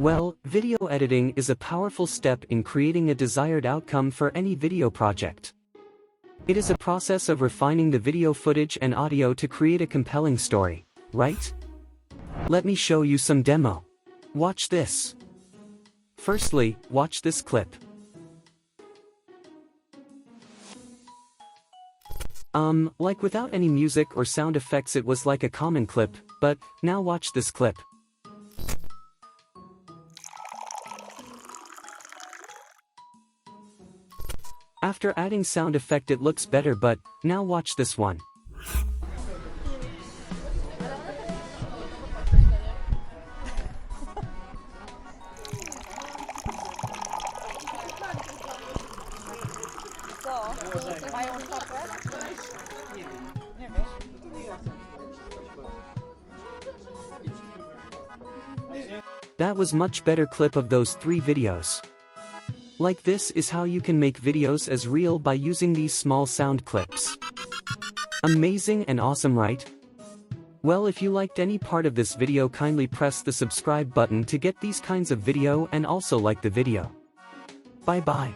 Well, video editing is a powerful step in creating a desired outcome for any video project. It is a process of refining the video footage and audio to create a compelling story, right? Let me show you some demo. Watch this. Firstly, watch this clip. Like without any music or sound effects, it was like a common clip, but now watch this clip. After adding sound effect it looks better, but now watch this one. That was much better clip of those 3 videos. Like this is how you can make videos as real by using these small sound clips. Amazing and awesome, right? Well, if you liked any part of this video, kindly press the subscribe button to get these kinds of video and also like the video. Bye bye.